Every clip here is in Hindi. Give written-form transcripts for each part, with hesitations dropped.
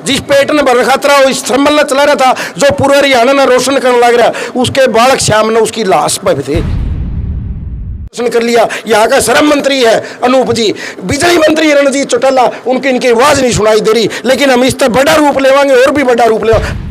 जिस पेट ने भर रखा था, इस थर्मल चला रहा था, जो पूरे हरियाणा ने रोशन करने लग रहा, उसके बालक श्याम ने उसकी लाश पर थे कर लिया। यहाँ का श्रम मंत्री है अनूप जी, बिजली मंत्री रणजीत चौटाला, उनकी इनकी आवाज नहीं सुनाई दे रही, लेकिन हम इस तरह बड़ा रूप लेवांगे और भी बड़ा रूप लेवांगे।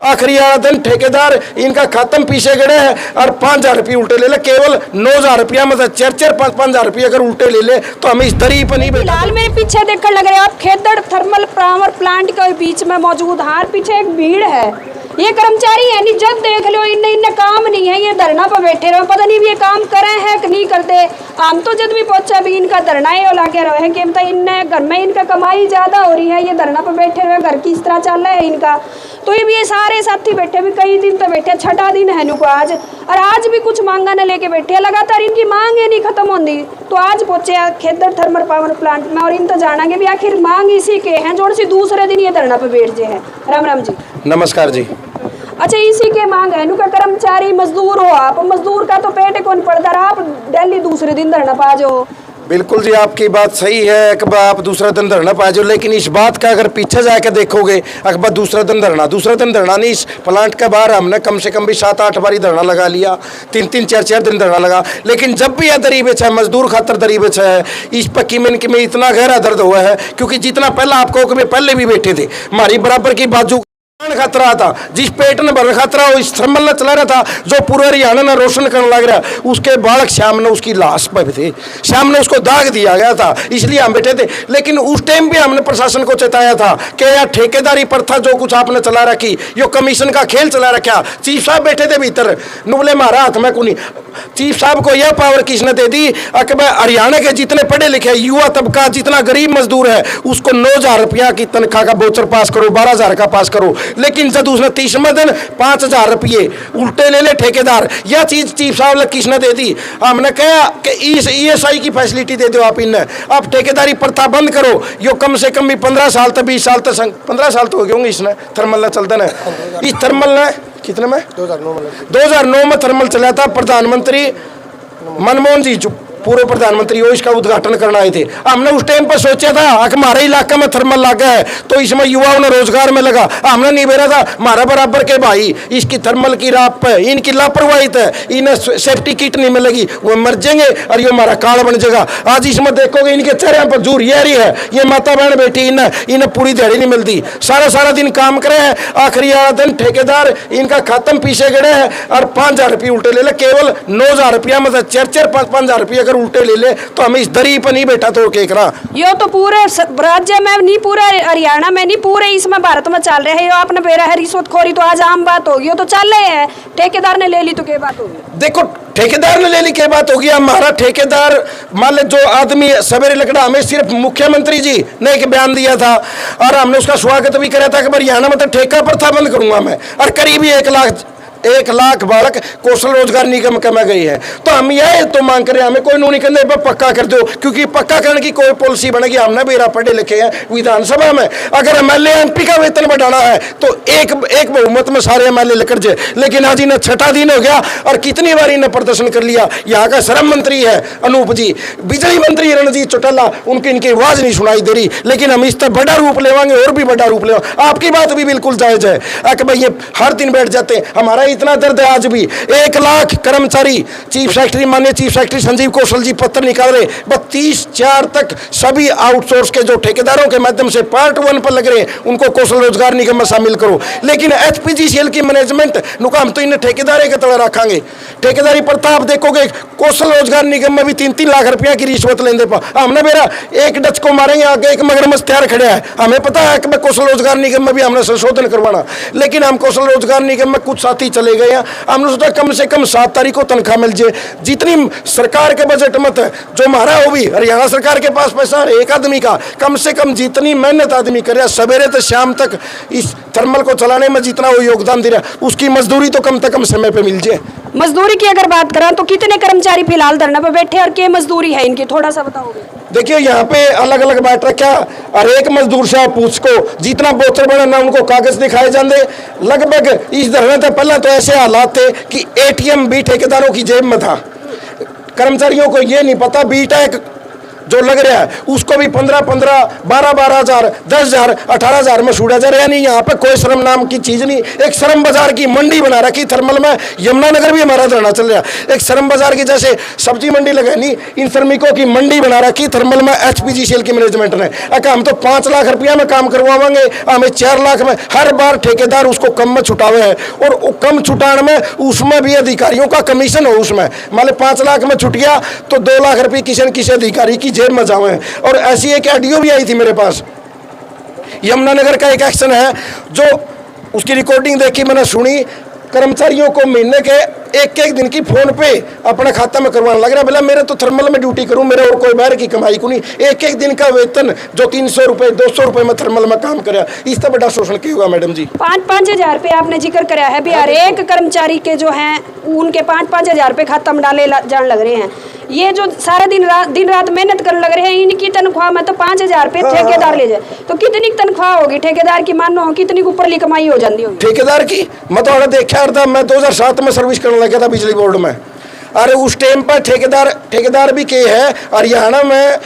आखिरी दिन ठेकेदार इनका खत्म पीछे गए हैं और 5,000 रुपये उल्टे ले ले, केवल 9,000 रुपया मतलब 4-5,000 रुपये अगर उल्टे ले ले तो हम इस दरी पर नहीं बैठे। फिलहाल मेरे पीछे देखकर लग रहा है आप खेदड़ थर्मल पावर प्लांट के बीच में मौजूद, हार पीछे एक भीड़ है, ये कर्मचारी है नहीं, जब देख लो इनने काम नहीं है, ये धरना पर बैठे रहो, पता नहीं ये काम करे हैं कि नहीं करते। हम तो जब भी पहुंचा भी इनका धरना है लाके रहे कि मतलब इनने घर में इनका कमाई ज़्यादा हो रही है, ये धरना पर बैठे रहे, घर किस तरह चल रहा है इनका। तो ये सारे साथी बैठे भी कई दिन तो बैठे, 6ठा दिन है इनको आज, और आज भी कुछ मांगा न लेके बैठे, लगातार इनकी मांग ही नहीं खत्म होती। तो आज पहुंचे खेदड़ थर्मल पावर प्लांट में और इन तो जानेंगे भी आखिर मांग इसी के हैं जोड़ सी दूसरे दिन ये धरना पर बैठ जे हैं। राम राम जी। नमस्कार जी। अच्छा, इसी के मांग है का कर्मचारी मजदूर हो आप, मजदूर का तो पेट कौन पड़ता रहा, आप दिल्ली दूसरे दिन धरना पा जाओ। बिल्कुल जी, आपकी बात सही है कि आप दूसरा दिन धरना पा जाओ, लेकिन इस बात का अगर पीछे जाके देखोगे अकबर दूसरा दिन धरना नहीं, इस प्लांट के बाहर हमने कम से कम भी 7-8 बारी धरना लगा लिया, 3-3 4-4 दिन धरना लगा, लेकिन जब भी यह दरी बेचा है मजदूर खातर दरी बेचा है, इस पर कीमन में इतना गहरा दर्द हुआ है, क्योंकि जितना पहला आपको पहले भी बैठे थे हमारी बराबर की बाजू खतरा था, जिस पेट ने भर रखा था, इस थर्मल ने चला रहा था, जो पूरे हरियाणा ने रोशन करने लग रहा, उसके बालक श्याम ने उसकी लाश पर थे, श्याम ने उसको दाग दिया गया था, इसलिए हम बैठे थे। लेकिन उस टाइम भी हमने प्रशासन को चेताया था कि यार ठेकेदारी प्रथा जो कुछ आपने चला रखी, यो कमीशन का खेल चला रखा। चीफ साहब बैठे थे भीतर, नुबले मारा हाथ में कुनी, चीफ साहब को यह पावर किसने दे दी कि हरियाणा के जितने पढ़े लिखे युवा तबका, जितना गरीब मजदूर है, उसको 9,000 रुपया की तनख्वाह का वाउचर पास करो, 12,000 का पास करो, लेकिन जब उसने 30वें दिन 5,000 रुपये उल्टे ले ले ठेकेदार, यह चीज चीफ साहब ने किसने दे दी। हमने कहा कि ESI की फैसिलिटी दे दो आप इन्हें, आप ठेकेदारी प्रथा बंद करो, यो कम से कम भी 15 साल तक 20 साल तक 15 साल तो हो गए होंगे इसने थर्मल चलते ना, इस थर्मल ने कितने में 2009 में थर्मल चला था। प्रधानमंत्री मनमोहन जी पूर्व प्रधानमंत्री वो इसका उद्घाटन करना आए थे। हमने उस टाइम पर सोचा था कि हमारे इलाके में थर्मल लगा है तो इसमें युवाओं ने रोजगार में लगा, हमने नहीं बेरा था हमारा बराबर के भाई इसकी थर्मल की रात पे इनकी लापरवाही है, इन्हें सेफ्टी किट नहीं मिलेगी, वो मर जाएंगे और ये हमारा काल बन जाएगा। आज इसमें देखोगे इनके चेहरे पर जूर ये रही है, ये माता बहन बेटी इन्हें पूरी दिहाड़ी नहीं मिलती, सारा दिन काम करे हैं, आखिरी दिन ठेकेदार इनका खत्म पीछे गए हैं और 5,000 रुपये उल्टे ले ले, केवल 9,000 रुपया मतलब 4-5,000 रुपये उल्टे ले ले तो हम इस दरी पर नहीं बैठा तो के करा। यो तो पूरे राज्य में नहीं, पूरे हरियाणा में नहीं, पूरे इसमें भारत में चल रहे है। यो आपने बेरा है रिश्वतखोरी तो आज आम बात होगी, यो तो चल रहे हैं, ठेकेदार ने ले ली तो क्या बात होगी। देखो ठेकेदार ने ले ली क्या बात होगी, हमारा ठेकेदार मान ले जो आदमी सवेरे लकड़ा, हमें सिर्फ मुख्यमंत्री जी ने एक बयान दिया था और हमने उसका स्वागत भी करा था कि हरियाणा में तो ठेका प्रथा बंद करूंगा मैं, और करीब 1 लाख बालक कौशल रोजगार निगम में गई है। तो हम यह तो मांग कर रहे हैं, हमें कोई नहीं करने पक्का कर दो, क्योंकि पक्का करने की कोई पॉलिसी बनेगी, हमने बेरा पढ़े लिखे हैं विधानसभा में, अगर MLA MP का वेतन बढ़ाना है तो एक बहुमत में सारे MLA लेकर जाए, लेकिन आज इन्हें 6ठा दिन हो गया और कितनी बार इन्हें प्रदर्शन कर लिया। यहाँ का श्रम मंत्री है अनूप जी, बिजली मंत्री रणजीत चौटाला, उनकी इनकी आवाज नहीं सुनाई दे रही, लेकिन हम इस तरह बड़ा रूप लेवांगे और भी बड़ा रूप लेवांगे। आपकी बात भी बिल्कुल जायज है कि भाई ये हर दिन बैठ जाते हैं, हमारा इतना दर्द है। आज भी 1 लाख कर्मचारी, चीफ सेक्रेटरी माननीय चीफ सेक्रेटरी संजीव कौशल जी पत्र निकाल रहे, 32/4 तक सभी आउटसोर्स के जो ठेकेदारों के माध्यम से पार्ट 1 पर लग रहे हैं उनको कौशल रोजगार निगम में शामिल करो, लेकिन HPGCL की मैनेजमेंट नुका हम तो इन्हें ठेकेदारी के तरह रखेंगे। ठेकेदारी प्रथा आप देखोगे कौशल रोजगार निगम में भी 3-3 लाख रुपया की रिश्वत लेने पर हमने मेरा एक डच को मारेंगे आगे एक मगरमच्छ तैयार खड़ा है। हमें पता है कि कौशल रोजगार निगम में भी हमने संशोधन करवाना, लेकिन हम कौशल रोजगार निगम में कुछ साथी चले गए हैं, हमने सोचा कम से कम 7 तारीख को तनख्वाह मिल जाए, जितनी सरकार के बजट में जो हमारा हो भी हरियाणा सरकार के पास पैसा है एक आदमी का, कम से कम जितनी मेहनत आदमी करे सवेरे से शाम तक इस थर्मल को चलाने में जितना वो योगदान दे रहा है उसकी मजदूरी तो कम से कम समय पे मिल जाए। मजदूरी की अगर बात करें तो कितने कर्मचारी फिलहाल धरना पे बैठे और क्या मजदूरी है इनकी, थोड़ा सा बताओगे। देखिए यहाँ पे अलग अलग बैठ रखा और एक मजदूर से आप पूछ को जितना बोचर बना ना उनको कागज दिखाए जाते, लगभग इस धरने से पहले तो ऐसे हालात थे कि ATM भी ठेकेदारों की जेब में था, कर्मचारियों को ये नहीं पता BTEC जो लग रहा है उसको भी 15-15, 12-12 हज़ार, 10,000, 18,000 में छूटा जा रहा है। यानी यहाँ पे कोई श्रम नाम की चीज़ नहीं। एक श्रम बाजार की मंडी बना रखी थर्मल में, यमुनानगर भी हमारा धरना चल रहा है। एक श्रम बाजार की जैसे सब्जी मंडी लगानी, इन श्रमिकों की मंडी बना रखी थर्मल में HPGCL की मैनेजमेंट ने। हम तो 5 लाख रुपया में काम करवाएंगे, हमें 4 लाख में। हर बार ठेकेदार उसको कम में छुटावे है, और कम छुटाने में उसमें भी अधिकारियों का कमीशन हो। उसमें मान लो 5 लाख में छुट गया तो 2 लाख रुपये किसी न किसी अधिकारी की जेब में जावे। और ऐसी एक ऑडियो भी आई थी मेरे पास, यमुनानगर का एक एक्शन है जो उसकी रिकॉर्डिंग देखी, मैंने सुनी। कर्मचारियों को महीने के एक दिन की फोन पे अपने खाता में करवाने लग रहा है। बोला मेरे तो थर्मल में ड्यूटी करूं, मेरे और कोई बाहर की कमाई को नहीं। एक दिन का वेतन जो 300 रुपये 200 रुपये में थर्मल में काम करे, इससे बड़ा शोषण क्यों हुआ मैडम जी? 5-5 हज़ार रुपये आपने जिक्र कराया है भी, हर एक कर्मचारी के जो हैं उनके 5-5 हज़ार रुपये खाता में डाले जाने लग रहे हैं। ये जो सारा दिन रात मेहनत करने लग रहे हैं, इनकी तनख्वाह में तो 5 हज़ार रुपये ठेकेदार ले जाए तो कितनी तनख्वाह होगी ठेकेदार की? मानो कितनी ऊपरली कमाई हो जाती होगी ठेकेदार की? मैं तो देखा था, मैं 2007 में सर्विस करने लगा था बिजली बोर्ड में। अरे उस टाइम पर ठेकेदार भी के है। हरियाणा में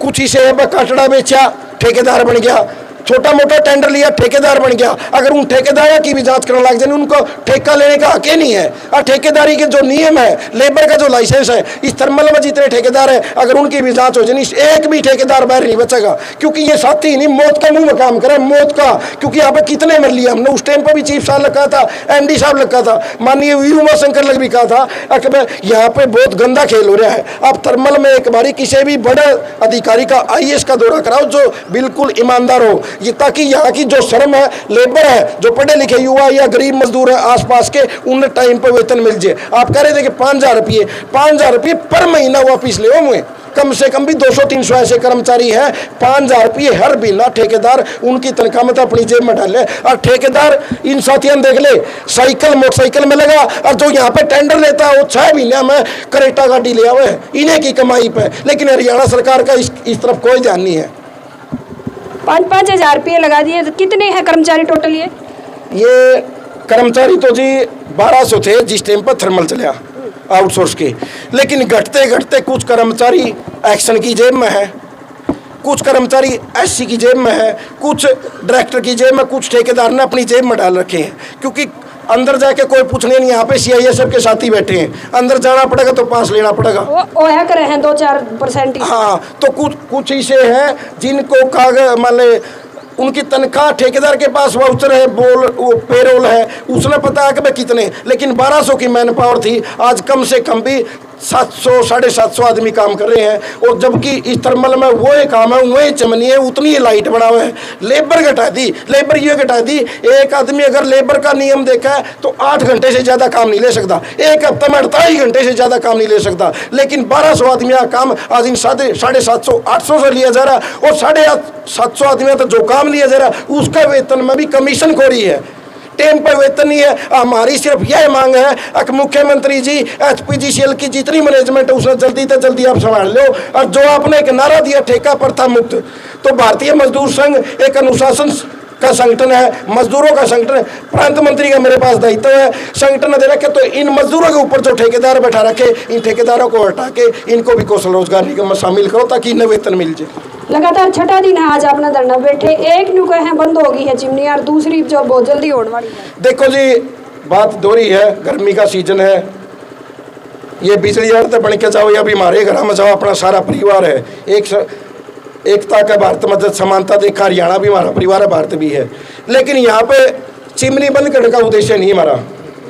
कुछ ही से कटड़ा बेचा, ठेकेदार बन गया। छोटा मोटा टेंडर लिया, ठेकेदार बन गया। अगर उन ठेकेदारों की भी जांच करने लग जाए, उनको ठेका लेने का हक ही नहीं है। और ठेकेदारी के जो नियम है, लेबर का जो लाइसेंस है, इस थर्मल में जितने ठेकेदार है, अगर उनकी भी जांच हो जाए, एक भी ठेकेदार बाहर नहीं बचेगा। क्योंकि ये साथी ही नहीं, मौत के मुंह में काम करे, मौत का। क्योंकि यहाँ पे कितने मर लिया हमने। उस टाइम पर भी चीफ साहब लगा था, MD साहब लगा था, माननीय वीरू शंकर लग भी कहा था कि यहाँ पे बहुत गंदा खेल हो रहा है। आप थर्मल में एक बारी किसी भी बड़े अधिकारी का IAS का दौरा कराओ जो बिल्कुल ईमानदार हो, ये ताकि यहाँ की जो श्रम है, लेबर है, जो पढ़े लिखे युवा या गरीब मजदूर है आसपास के, उन्हें टाइम पर वेतन मिल जाए। आप कह रहे थे कि 5,000 रुपये पर महीना वापिस ले मुझे। कम से कम भी 200-300 ऐसे कर्मचारी हैं, 5,000 रुपये हर महीना ठेकेदार उनकी तनख्वाह में तो अपनी जेब में डाले। और ठेकेदार इन साथियों देख ले, साइकिल मोटरसाइकिल में लगा, और जो यहाँ पे टेंडर लेता है वो 6 महीने में करेटा गाड़ी ले आवे इन्हें की कमाई पे। लेकिन हरियाणा सरकार का इस तरफ कोई ध्यान नहीं है। 5-5 हज़ार रुपये लगा दिए तो कितने हैं कर्मचारी टोटल? ये कर्मचारी तो जी 1200 थे जिस टाइम पर थर्मल चला आउटसोर्स के। लेकिन घटते घटते कुछ कर्मचारी एक्शन की जेब में है, कुछ कर्मचारी SC की जेब में है, कुछ डायरेक्टर की जेब में, कुछ ठेकेदार ने अपनी जेब में डाल रखे हैं। क्योंकि अंदर जाके कोई पूछने नहीं, यहाँ पे CISF के साथी बैठे हैं, अंदर जाना पड़ेगा तो पास लेना पड़ेगा। वो है करे हैं 2-4%। हाँ, तो कुछ ऐसे हैं जिनको कागज मान ले उनकी तनख्वाह, ठेकेदार के पास वाउचर है, वो पेरोल है, उसने पता है कि भाई कितने। लेकिन 1200 की मैन पावर थी, आज कम से कम भी 700-750 आदमी काम कर रहे हैं। और जबकि इस थर्मल में वो काम है, वही चमनी है, उतनी ही लाइट बना हुआ है। लेबर घटा दी, लेबर ये घटा दी। एक आदमी अगर लेबर का नियम देखा है तो 8 घंटे से ज़्यादा काम नहीं ले सकता, एक हफ्ते में 48 घंटे से ज़्यादा काम नहीं ले सकता। लेकिन 1200 आदमी का काम आज इन 750-800 से लिया जा रहा है। और 750 आदमी तो जो काम लिया जा रहा है उसका वेतन में भी कमीशन खोरी है, टाइम पर वेतन नहीं है। हमारी सिर्फ यह मांग है कि मुख्यमंत्री जी HPGCL की जितनी मैनेजमेंट है उसने जल्दी से जल्दी आप संभाल लो। और जो आपने एक नारा दिया ठेका प्रथा मुक्त, तो भारतीय मजदूर संघ एक अनुशासन का संगठन है, मजदूरों का संगठन है। प्रांत मंत्री का मेरे पास दायित्व है, संगठन ने दे रखे तो इन मजदूरों के ऊपर जो ठेकेदार बैठा रखे, इन ठेकेदारों को हटा के इनको भी कौशल रोजगार निगम में शामिल करो ताकि इन्हें वेतन मिल जाए। लगातार 6ठा दिन है आज अपना धरना बैठे। एक न्यू कहे बंद होगी है चिमनी, और दूसरी जो बहुत जल्दी होने वाली है। देखो जी, बात दोहरी है, गर्मी का सीजन है, ये बिजली तो बन के जाओ या भी हमारे घर में जाओ, अपना सारा परिवार है। एकता का भारत में समानता देखा, हरियाणा भी हमारा परिवार है, भारत भी है। लेकिन यहाँ पे चिमनी बंद करने का उद्देश्य नहीं हमारा।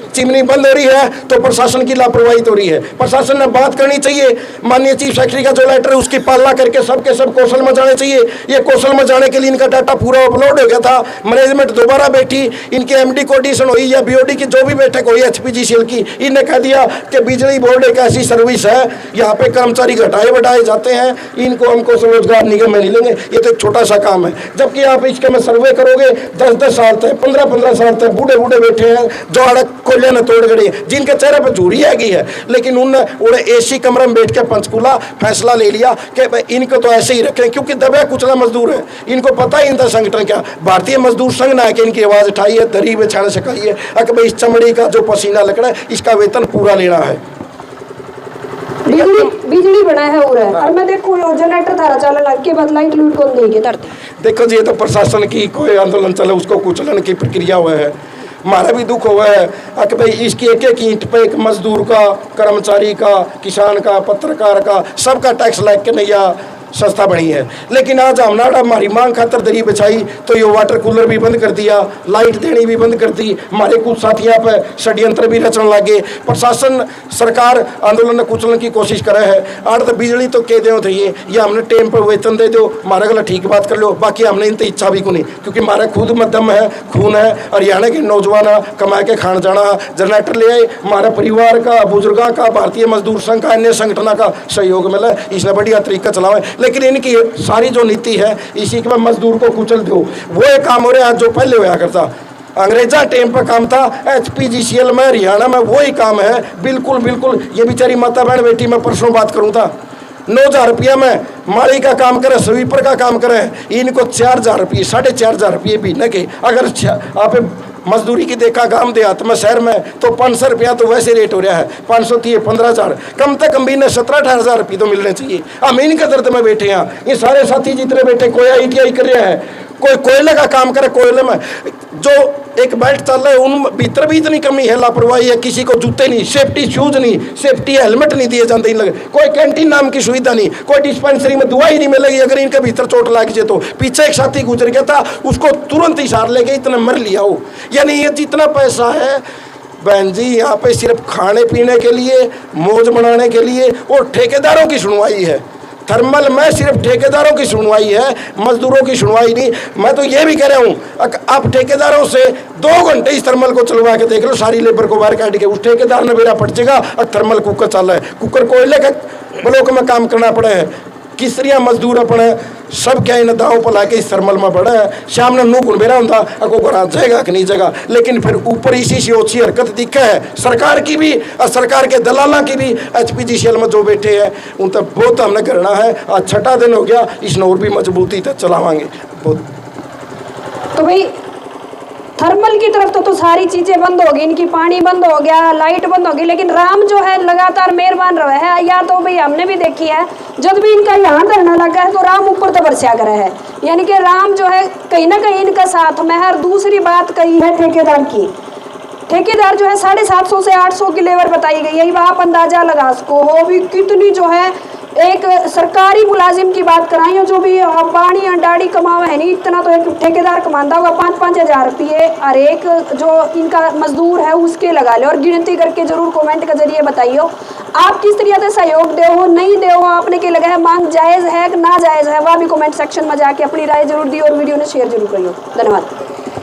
चिमनी बंद हो रही है तो प्रशासन की लापरवाही तो हो रही है। प्रशासन ने बात करनी चाहिए, माननीय चीफ सेक्रेटरी का जो लेटर है उसकी पालना करके सबके सब कौशल में जाने चाहिए। ये कौशल में जाने के लिए इनका डाटा पूरा अपलोड हो गया था, मैनेजमेंट दोबारा बैठी, इनके MD कोऑर्डिनेशन हुई या BOD की जो भी बैठक हुई HPGCL की, इन्हें कह दिया कि बिजली बोर्ड एक ऐसी सर्विस है, यहाँ पे कर्मचारी घटाए बढ़ाए जाते हैं, इनको हम कौशल रोजगार निगम में नहीं लेंगे। ये तो एक छोटा सा काम है। जबकि आप इसके में सर्वे करोगे 10-10 साल तक, 15-15 साल तक बूढ़े बूढ़े बैठे हैं जो अड़क कोयले ने तोड़ गई, जिनके चेहरे पर झूरी आ गई है। लेकिन उन्हें AC कमरे में बैठ के पंचकूला फैसला ले लिया कि इनको तो ऐसे ही रखें, क्योंकि दबे कुचला मजदूर है। इनको पता ही इनका संगठन क्या, भारतीय मजदूर संघ ना कि इनकी आवाज़ उठाई है, दरी बिछाने सिखाई है कि भाई इस चमड़ी का जो पसीना लग रहा है इसका वेतन पूरा लेना है। बिजली बना है और मैं देखो जनरेटर थारा चला लग के बाद लाइट लूट को देगी धरती। देखो जी, ये तो प्रशासन की कोई आंदोलन चले उसको कुचलन की प्रक्रिया हुआ है। हमारा भी दुख हुआ है कि भाई इसकी एक एक ईंट पे एक मजदूर का, कर्मचारी का, किसान का, पत्रकार का, सबका टैक्स लग के नैया सस्ता बनी है। लेकिन आज हमने हमारी मांग खातर दरी बिछाई तो ये वाटर कूलर भी बंद कर दिया, लाइट देनी भी बंद कर दी। हमारे कुछ साथियों पर षड्यंत्र भी रचने लगे। प्रशासन, सरकार आंदोलन कुचलन की कोशिश करे है। आड़ तो बिजली तो कह दो थे ये हमने टाइम पर वेतन दे दो, हमारा गला ठीक बात कर लो, बाकी हमने इन तो इच्छा भी को नहीं, क्योंकि हमारा खुद मध्यम है, खून है। हरियाणा के नौजवान कमा के खान जाना, जनरेटर ले आए, हमारा परिवार का, बुजुर्गों का, भारतीय मजदूर संघ का, अन्य संगठनों का सहयोग मिला, इसने बढ़िया तरीका चलावे। लेकिन इनकी सारी जो नीति है इसी के मजदूर को कुचल दो, वो एक काम हो रहा है जो पहले होया करता। अंग्रेजा टाइम पर काम था, HPGCL में, हरियाणा में वही काम है। बिल्कुल बिल्कुल ये बेचारी माता बहन बेटी, मैं परसों बात करूँ था, 9,000 रुपया में माली का काम करे, स्वीपर का काम करे, इनको 4,000 रुपये, 4,500 रुपये महीने के। अगर आप मजदूरी की देखा गांव देहात में, शहर में तो 500 रुपया तो वैसे रेट हो रहा है, 530, 15,000, कम से कम भी 17-18,000 रुपये तो मिलने चाहिए। हम इनके दर्द में बैठे हैं। ये सारे साथी जितने बैठे, कोई ITI कर रहा है, कोई कोयले का काम करे, कोयले में जो एक बेल्ट चल रहा है उन भीतर भी इतनी कमी है, लापरवाही है। किसी को जूते नहीं, सेफ्टी शूज नहीं, सेफ्टी हेलमेट नहीं दिए जाते इन लगे, कोई कैंटीन नाम की सुविधा नहीं, कोई डिस्पेंसरी में दवाई नहीं मिलेगी अगर इनके भीतर चोट लग जाए तो। पीछे एक साथी गुजर गया था, उसको तुरंत इशार लेके इतना मर लिया हो। यानी ये जितना पैसा है बहन जी यहाँ पे सिर्फ खाने पीने के लिए, मौज मनाने के लिए और ठेकेदारों की सुनवाई है। थर्मल में सिर्फ ठेकेदारों की सुनवाई है, मजदूरों की सुनवाई नहीं। मैं तो ये भी कह रहा हूँ, आप ठेकेदारों से 2 घंटे इस थर्मल को चलवा के देख लो, सारी लेबर को बाहर काट के, उस ठेकेदार ने मेरा पट जाएगा। और थर्मल कुकर चल रहा है, कुकर कोयले के ब्लॉक में काम करना पड़े है, किसरिया मजदूर अपने सब क्या इन दाव पर लाके इस थर्मल में पड़ा है। शाम ने नू गुण बेरा होता अको घर जाएगा कि नहीं जाएगा, लेकिन फिर ऊपर इसी से अच्छी हरकत दिखा है सरकार की भी और सरकार के दलाला की भी। HPGCL में जो बैठे हैं उन तक बहुत हमने करना है। आज 6ठा दिन हो गया, इसने और भी मजबूती तक चलावांगे बहुत। तो भाई थर्मल की तरफ तो सारी चीजें बंद हो गई, इनकी पानी बंद हो गया, लाइट बंद हो गई, लेकिन राम जो है लगातार मेहरबान रहे है। या तो भाई हमने भी देखी है जब भी इनका यहाँ धरना लगा है तो राम ऊपर तो बरसा करे है, यानी कि राम जो है कहीं ना कहीं इनका साथ में है। और दूसरी बात कही है ठेकेदार की, ठेकेदार जो है 750 से 800 की लेबर बताई गई है। आप अंदाजा लगा सको हो भी कितनी जो है एक सरकारी मुलाजिम की बात कराई हो जो भी पानी अंडाड़ी कमावा है नहीं, इतना तो एक ठेकेदार कमाता होगा 5-5 हज़ार रुपये। और एक जो इनका मजदूर है उसके लगा ले, और गिनती करके जरूर कमेंट के जरिए बताइए आप किस तरह से सहयोग दे हो, नहीं दे हो, आपने के लगा है मांग जायज़ है कि ना जायज़ है, वह भी कमेंट सेक्शन में जाके अपनी राय जरूर दी और वीडियो ने शेयर जरूर करिए। धन्यवाद।